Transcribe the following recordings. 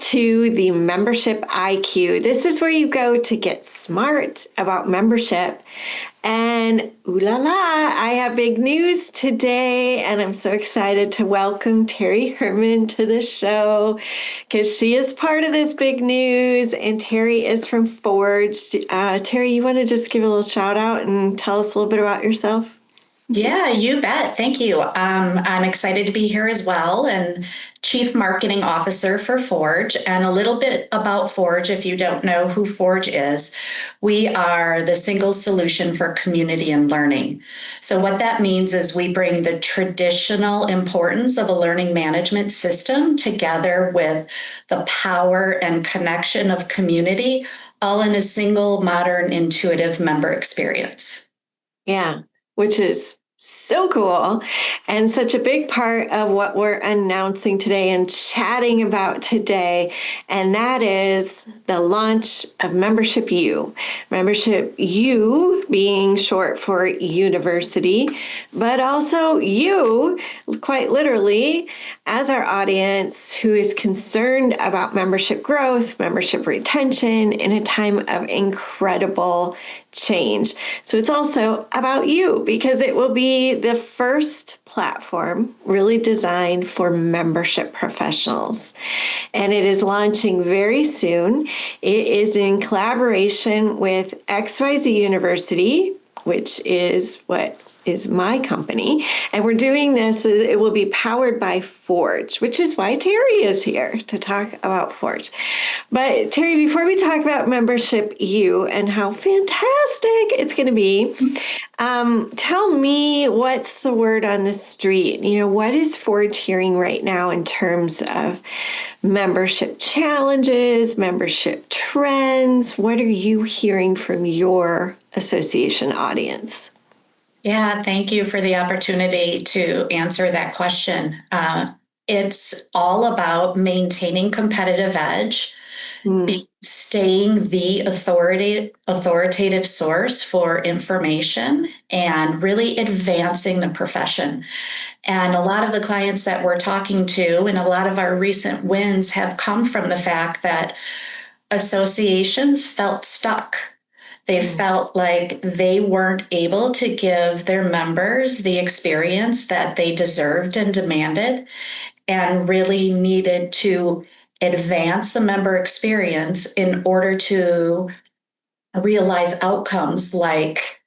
to the Membership IQ. This is where you go to get smart about membership. And ooh la la, I have big news today, and I'm so excited to welcome Terry Herman to the show because she is part of this big news, and Terry is from Forge. Terry, you want to just give a little shout out and tell us a little bit about yourself? Yeah, you bet. Thank you. I'm excited to be here as well, and Chief Marketing Officer for Forge. And a little bit about Forge, if you don't know who Forge is, we are the single solution for community and learning. So, what that means is we bring the traditional importance of a learning management system together with the power and connection of community, all in a single, modern, intuitive member experience. Yeah, which is so cool and such a big part of what we're announcing today and chatting about today. And that is the launch of Membership U. Membership U being short for university, but also you, quite literally, as our audience who is concerned about membership growth, membership retention in a time of incredible change. So it's also about you because it will be the first platform really designed for membership professionals. And it is launching very soon. It is in collaboration with XYZ University, which is what is my company. And we're doing this, it will be powered by Forge, which is why Terry is here to talk about Forge. But Terry, before we talk about Membership U and how fantastic it's going to be, tell me what's the word on the street? What is Forge hearing right now in terms of membership challenges, membership trends? What are you hearing from your association audience? Yeah, thank you for the opportunity to answer that question. It's all about maintaining competitive edge, staying the authoritative source for information, and really advancing the profession. And a lot of the clients that we're talking to and a lot of our recent wins have come from the fact that associations felt stuck. They felt like they weren't able to give their members the experience that they deserved and demanded, and really needed to advance the member experience in order to realize outcomes like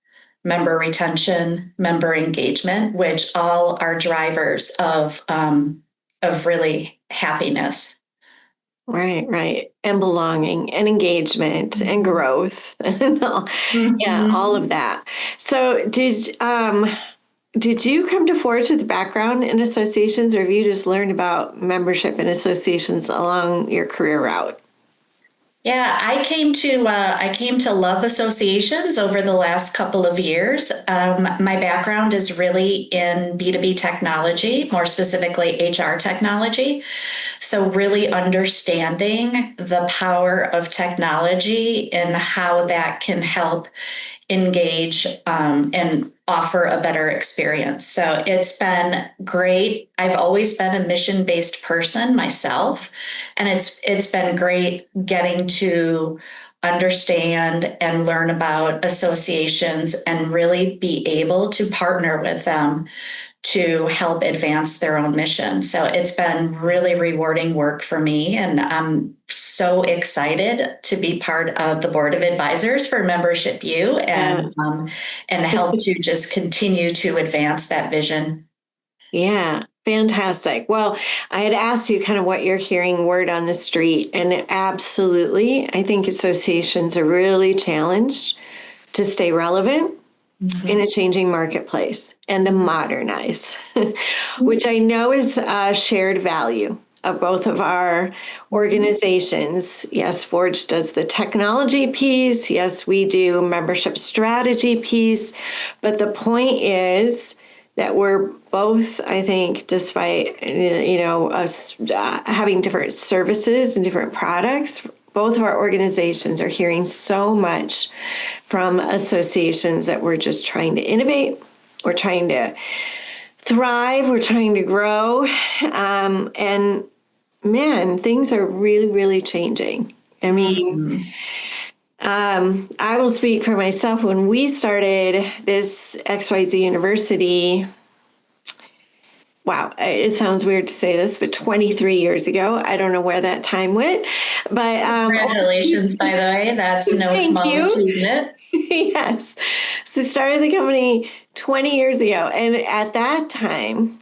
member retention, member engagement, which all are drivers of really happiness. Right. And belonging and engagement and growth and all of that. So did you come to Forge with a background in associations, or have you just learned about membership and associations along your career route? Yeah, I came to love associations over the last couple of years. My background is really in B2B technology, more specifically HR technology. So really understanding the power of technology and how that can help engage and offer a better experience. So it's been great. I've always been a mission-based person myself, and it's been great getting to understand and learn about associations and really be able to partner with them to help advance their own mission. So it's been really rewarding work for me, and I'm so excited to be part of the board of advisors for Membership U and help to just continue to advance that vision. Yeah, fantastic. Well, I had asked you kind of what you're hearing word on the street, and absolutely, I think associations are really challenged to stay relevant in a changing marketplace and to modernize, which I know is a shared value of both of our organizations. Yes, Forge does the technology piece. Yes, we do membership strategy piece. But the point is that we're both, I think, despite us having different services and different products, both of our organizations are hearing so much from associations that we're just trying to innovate, we're trying to thrive, we're trying to grow, and man, things are really, really changing. I mean, Mhm. I will speak for myself. When we started this XYZ University, wow, it sounds weird to say this, but 23 years ago, I don't know where that time went, but Congratulations, by the way. That's no thank small you. achievement. Yes. So started the company 20 years ago. And at that time,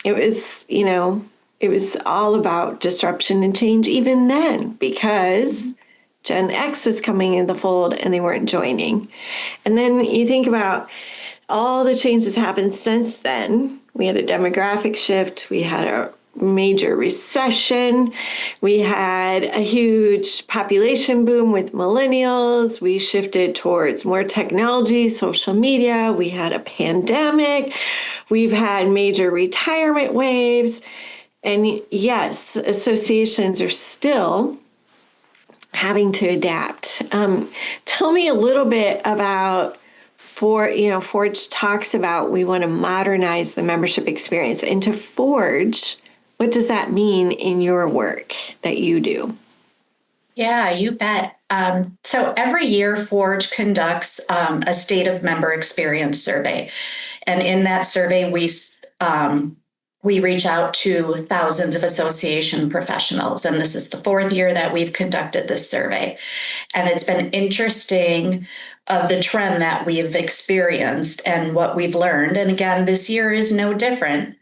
it was, it was all about disruption and change even then, because Gen X was coming in the fold and they weren't joining. And then you think about all the changes happened since then. We had a demographic shift, we had a major recession, we had a huge population boom with millennials, we shifted towards more technology, social media, we had a pandemic, we've had major retirement waves. And yes, associations are still having to adapt. Tell me a little bit about Forge talks about we want to modernize the membership experience. And to Forge, what does that mean in your work that you do? Yeah, you bet. So every year, Forge conducts a state of member experience survey. And in that survey, we reach out to thousands of association professionals. And this is the fourth year that we've conducted this survey. And it's been interesting of the trend that we've experienced and what we've learned. And again, this year is no different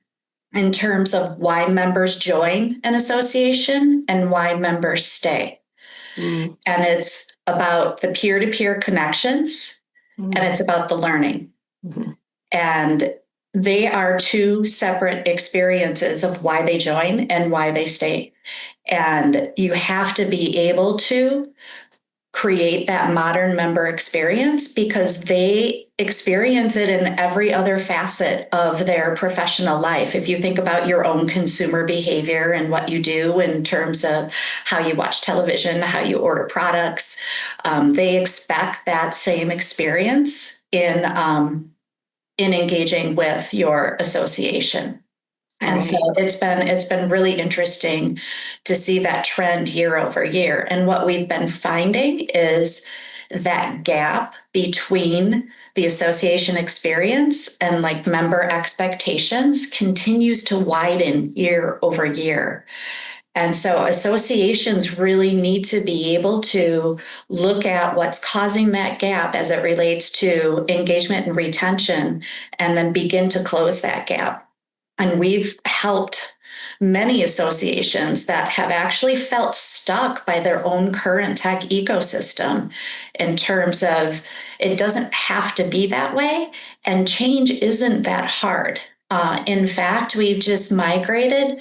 in terms of why members join an association and why members stay. Mm. And it's about the peer-to-peer connections, and it's about the learning. Mm-hmm. And they are two separate experiences of why they join and why they stay. And you have to be able to create that modern member experience because they experience it in every other facet of their professional life. If you think about your own consumer behavior and what you do in terms of how you watch television, how you order products, they expect that same experience in engaging with your association. And so it's been really interesting to see that trend year over year. And what we've been finding is that gap between the association experience and like member expectations continues to widen year over year. And so associations really need to be able to look at what's causing that gap as it relates to engagement and retention, and then begin to close that gap. And we've helped many associations that have actually felt stuck by their own current tech ecosystem in terms of it doesn't have to be that way, and change isn't that hard. In fact, we've just migrated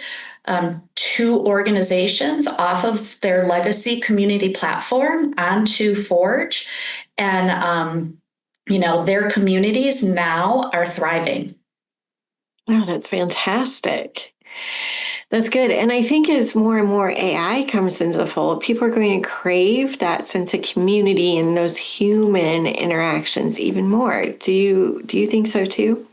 two organizations off of their legacy community platform onto Forge. And, their communities now are thriving. Wow, that's fantastic. That's good. And I think as more and more AI comes into the fold, people are going to crave that sense of community and those human interactions even more. Do you think so too?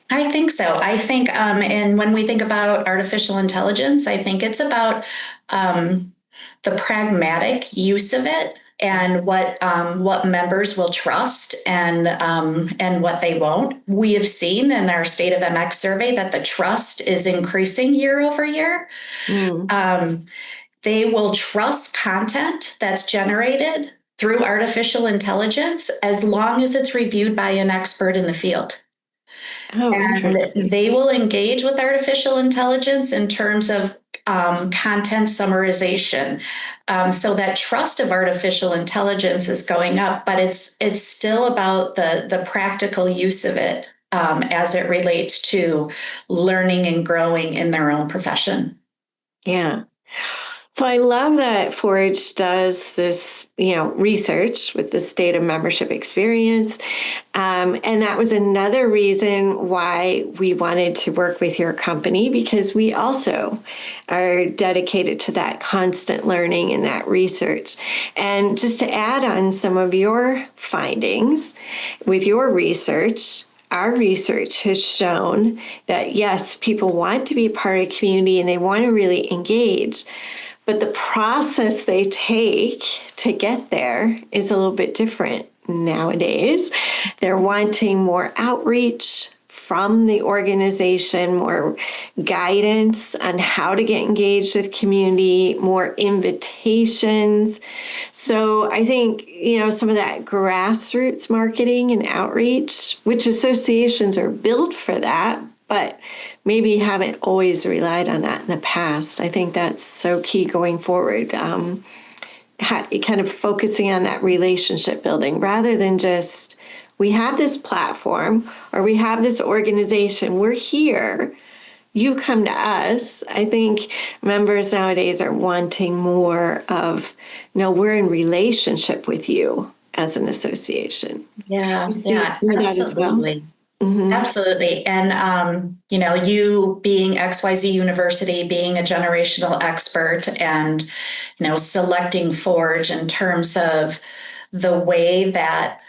I think so. I think, and when we think about artificial intelligence, I think it's about the pragmatic use of it and what members will trust and what they won't. We have seen in our State of MX survey that the trust is increasing year over year. Mm. They will trust content that's generated through artificial intelligence as long as it's reviewed by an expert in the field. Oh, And interesting. they will engage with artificial intelligence in terms of content summarization. So that trust of artificial intelligence is going up, but it's still about the practical use of it as it relates to learning and growing in their own profession. Yeah. So I love that Forage does this, research with the state of membership experience. And that was another reason why we wanted to work with your company, because we also are dedicated to that constant learning and that research. And just to add on some of your findings with your research, our research has shown that yes, people want to be part of a community and they want to really engage, but the process they take to get there is a little bit different nowadays. They're wanting more outreach from the organization, more guidance on how to get engaged with community, more invitations. So I think, some of that grassroots marketing and outreach, which associations are built for that, but maybe haven't always relied on that in the past. I think that's so key going forward. Kind of focusing on that relationship building rather than just, we have this platform or we have this organization, we're here, you come to us. I think members nowadays are wanting more of, no, we're in relationship with you as an association. Yeah, Absolutely. Mm-hmm. Absolutely. And, you being XYZ University, being a generational expert and, selecting Forge in terms of the way that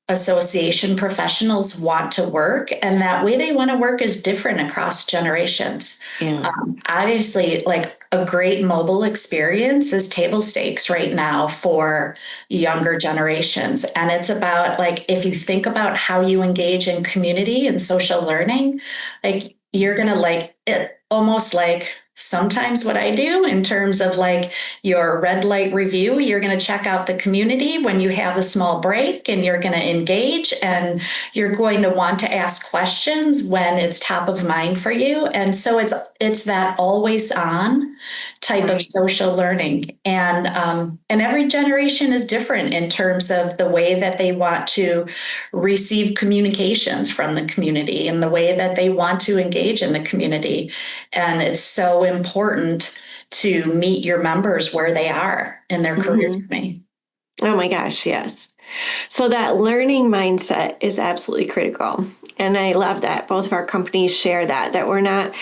association professionals want to work, and that way they want to work is different across generations. Yeah. Obviously, like a great mobile experience is table stakes right now for younger generations. And it's about, like, if you think about how you engage in community and social learning, like you're going to like it almost like sometimes what I do in terms of like your red light review, you're going to check out the community when you have a small break and you're going to engage and you're going to want to ask questions when it's top of mind for you. And so it's that always on type of social learning. And every generation is different in terms of the way that they want to receive communications from the community and the way that they want to engage in the community. And it's so important to meet your members where they are in their career journey. Oh my gosh, yes. So that learning mindset is absolutely critical. And I love that both of our companies share that we're not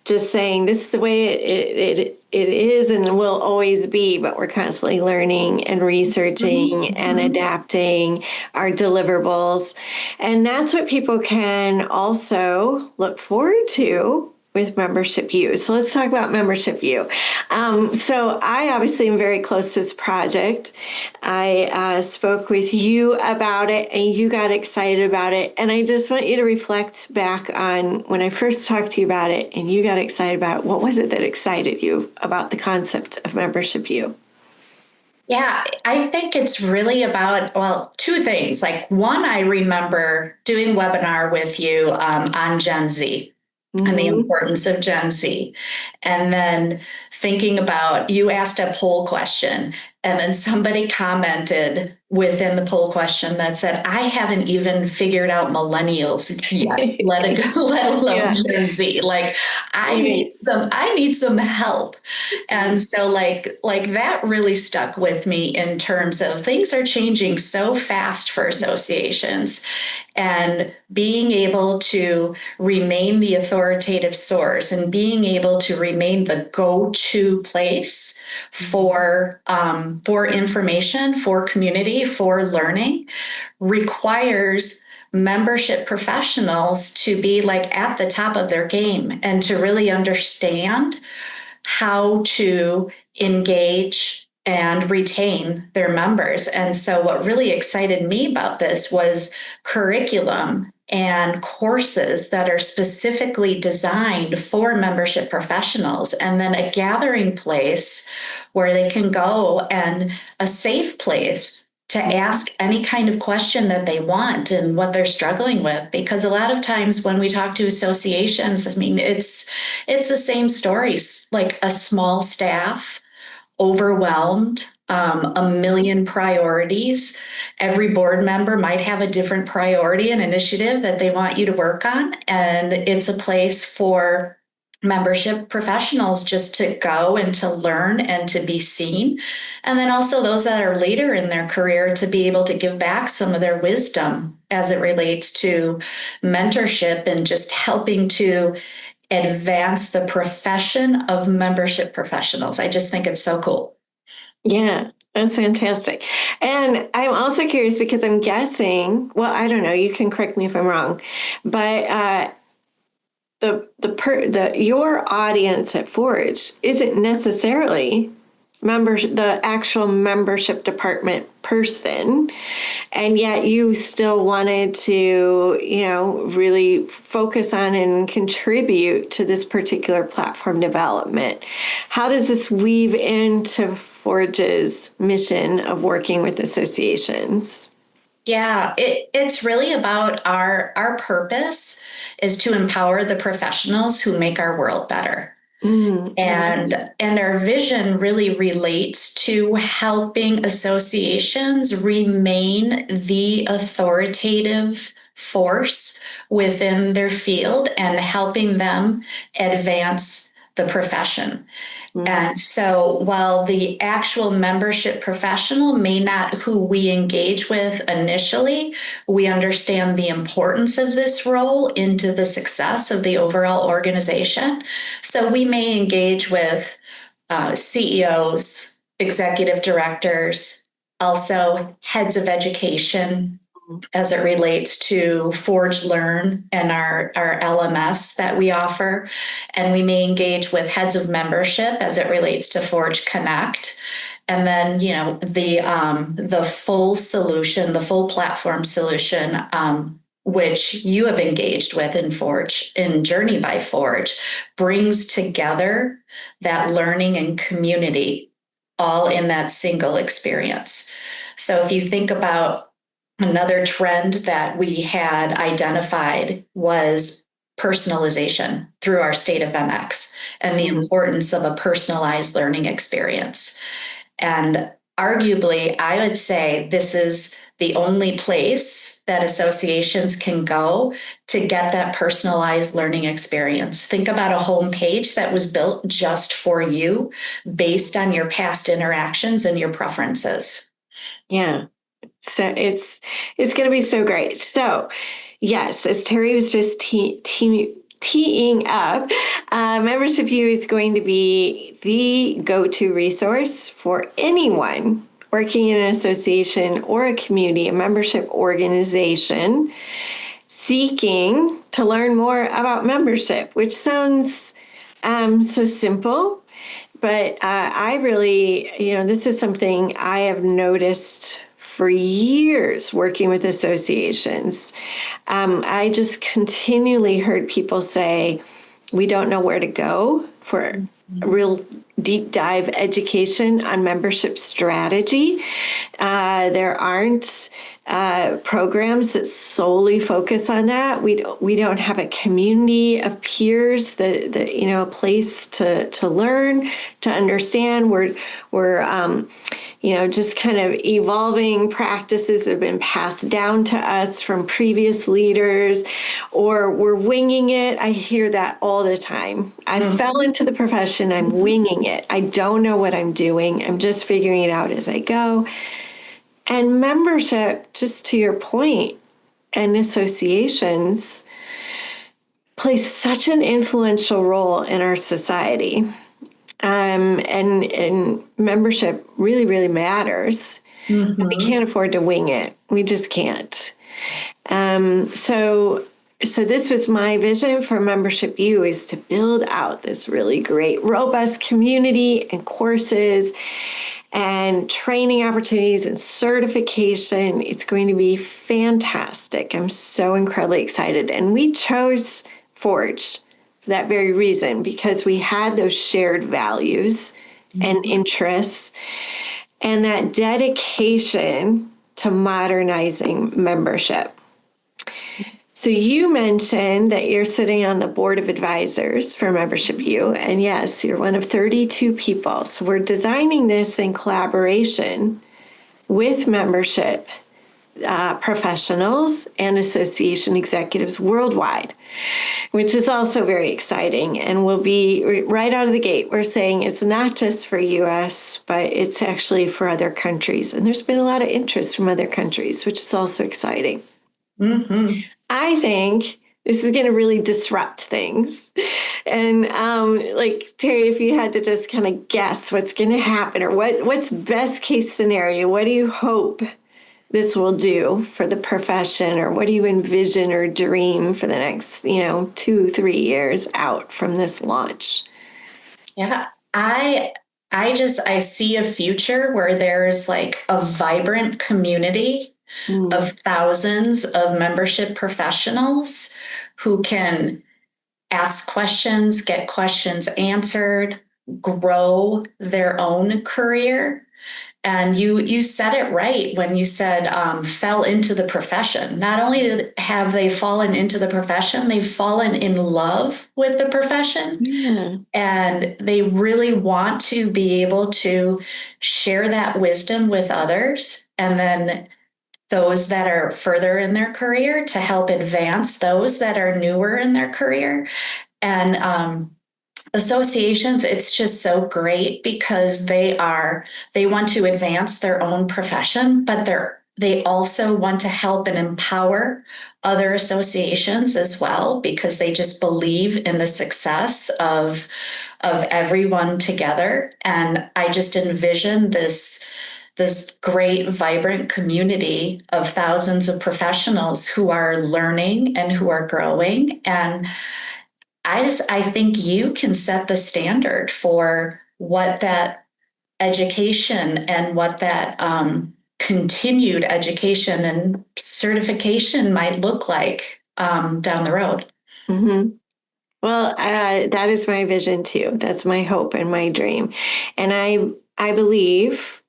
just saying this is the way it is and will always be, but we're constantly learning and researching and adapting our deliverables. And that's what people can also look forward to with Membership U. So let's talk about Membership U. So I obviously am very close to this project. I spoke with you about it and you got excited about it. And I just want you to reflect back on when I first talked to you about it and you got excited about it. What was it that excited you about the concept of Membership U? Yeah, I think it's really about, well, two things. Like one, I remember doing a webinar with you on Gen Z. And the importance of Gen Z. And then thinking about, you asked a poll question, and then somebody commented within the poll question that said, I haven't even figured out millennials yet, let alone Gen Z. Like I need some help. And so like that really stuck with me in terms of things are changing so fast for associations, and being able to remain the authoritative source and being able to remain the go-to place for information, for community, for learning requires membership professionals to be like at the top of their game and to really understand how to engage and retain their members. And so what really excited me about this was curriculum and courses that are specifically designed for membership professionals, and then a gathering place where they can go and a safe place to ask any kind of question that they want and what they're struggling with. Because a lot of times when we talk to associations, I mean, it's the same stories, like a small staff, overwhelmed, a million priorities. Every board member might have a different priority and initiative that they want you to work on. And it's a place for membership professionals just to go and to learn and to be seen. And then also those that are later in their career to be able to give back some of their wisdom as it relates to mentorship and just helping to advance the profession of membership professionals. I just think it's so cool. Yeah. That's fantastic. And I'm also curious because I'm guessing, well, I don't know, you can correct me if I'm wrong, but your audience at Forge isn't necessarily the actual membership department person, and yet you still wanted to, really focus on and contribute to this particular platform development. How does this weave into Forge's mission of working with associations? Yeah, it's really about our purpose is to empower the professionals who make our world better. I love it. And our vision really relates to helping associations remain the authoritative force within their field and helping them advance the profession. Mm. And so while the actual membership professional may not who we engage with initially, we understand the importance of this role into the success of the overall organization. So we may engage with CEOs, executive directors, also heads of education, as it relates to Forge Learn and our LMS that we offer. And we may engage with heads of membership as it relates to Forge Connect. And then, the full solution, the full platform solution, which you have engaged with in Forge, in Journey by Forge, brings together that learning and community all in that single experience. So if you think about another trend that we had identified was personalization through our state of MX and the importance of a personalized learning experience. And arguably, I would say this is the only place that associations can go to get that personalized learning experience. Think about a homepage that was built just for you based on your past interactions and your preferences. Yeah. So it's going to be so great. So yes, as Terry was just teeing up, Membership U is going to be the go-to resource for anyone working in an association or a community, a membership organization, seeking to learn more about membership, which sounds so simple. But I really, this is something I have noticed for years working with associations. I just continually heard people say, we don't know where to go for real deep dive education on membership strategy. There aren't programs that solely focus on that. We don't have a community of peers that a place to learn, to understand. We're just kind of evolving practices that have been passed down to us from previous leaders, or we're winging it. I hear that all the time. I fell into the profession. I'm winging it. I don't know what I'm doing. I'm just figuring it out as I go. And membership, just to your point, and associations play such an influential role in our society. And membership really, really matters. Mm-hmm. We can't afford to wing it. We just can't. So this was my vision for Membership U, is to build out this really great, robust community and courses and training opportunities and certification. It's going to be fantastic. I'm so incredibly excited. And we chose Forge for that very reason, because we had those shared values and interests and that dedication to modernizing membership. So you mentioned that you're sitting on the board of advisors for Membership U, and yes, you're one of 32 people. So we're designing this in collaboration with membership professionals and association executives worldwide, which is also very exciting. And we'll be right out of the gate, we're saying it's not just for US, but it's actually for other countries. And there's been a lot of interest from other countries, which is also exciting. Mm-hmm. I think This is going to really disrupt things. And like Terry, if you had to just kind of guess what's going to happen, or what's best case scenario, what do you hope this will do for the profession, or what do you envision or dream for the next, 2, 3 years out from this launch? Yeah, I see a future where there's like a vibrant community Mm. of thousands of membership professionals who can ask questions, get questions answered, grow their own career. And you said it right when you said fell into the profession. Not only have they fallen into the profession, they've fallen in love with the profession. Yeah. And they really want to be able to share that wisdom with others. And then those that are further in their career to help advance those that are newer in their career. And associations, it's just so great because they want to advance their own profession, but they also want to help and empower other associations as well because they just believe in the success of everyone together. And I just envision this great, vibrant community of thousands of professionals who are learning and who are growing. And I think you can set the standard for what that education and what that continued education and certification might look like down the road. Hmm. Well, that is my vision too. That's my hope and my dream. And I believe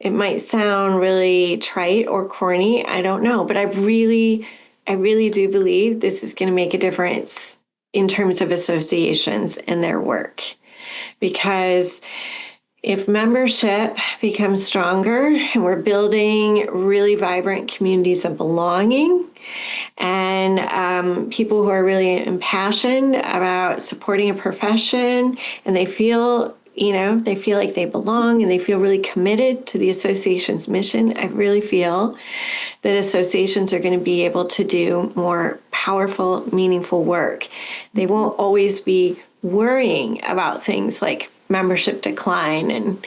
it might sound really trite or corny. I don't know, but I really do believe this is going to make a difference in terms of associations and their work. Because if membership becomes stronger and we're building really vibrant communities of belonging, and people who are really impassioned about supporting a profession, and they feel like they belong, and they feel really committed to the association's mission, I really feel that associations are going to be able to do more powerful, meaningful work. They won't always be worrying about things like membership decline and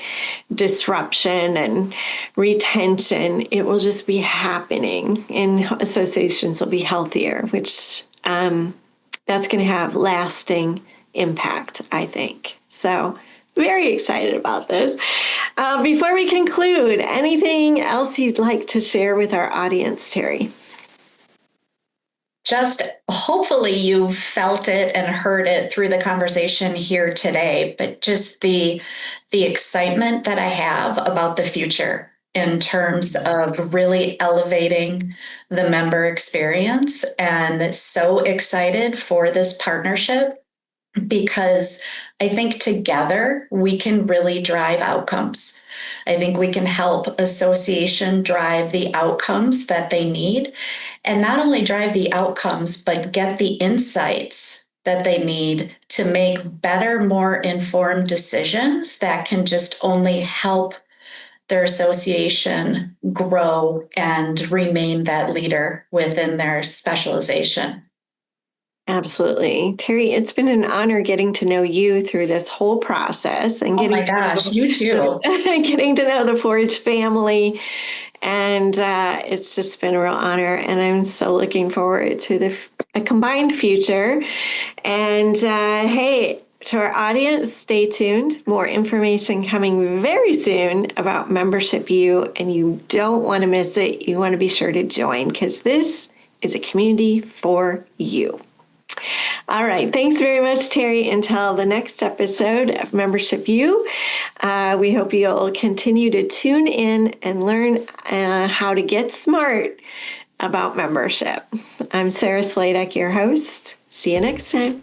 disruption and retention. It will just be happening, and associations will be healthier, which that's going to have lasting impact, I think. So very excited about this. Before we conclude, anything else you'd like to share with our audience, Terry? Just hopefully you've felt it and heard it through the conversation here today, but just the excitement that I have about the future in terms of really elevating the member experience, and so excited for this partnership because I think together we can really drive outcomes. I think we can help association drive the outcomes that they need, and not only drive the outcomes, but get the insights that they need to make better, more informed decisions that can just only help their association grow and remain that leader within their specialization. Absolutely. Terry, it's been an honor getting to know you through this whole process and Oh getting my to gosh, know you too. getting to know the Forge family. And it's just been a real honor. And I'm so looking forward to a combined future. And hey, to our audience, stay tuned. More information coming very soon about Membership U, and you don't want to miss it. You want to be sure to join because this is a community for you. All right. Thanks very much, Terry. Until the next episode of Membership U, we hope you'll continue to tune in and learn how to get smart about membership. I'm Sarah Sladek, your host. See you next time.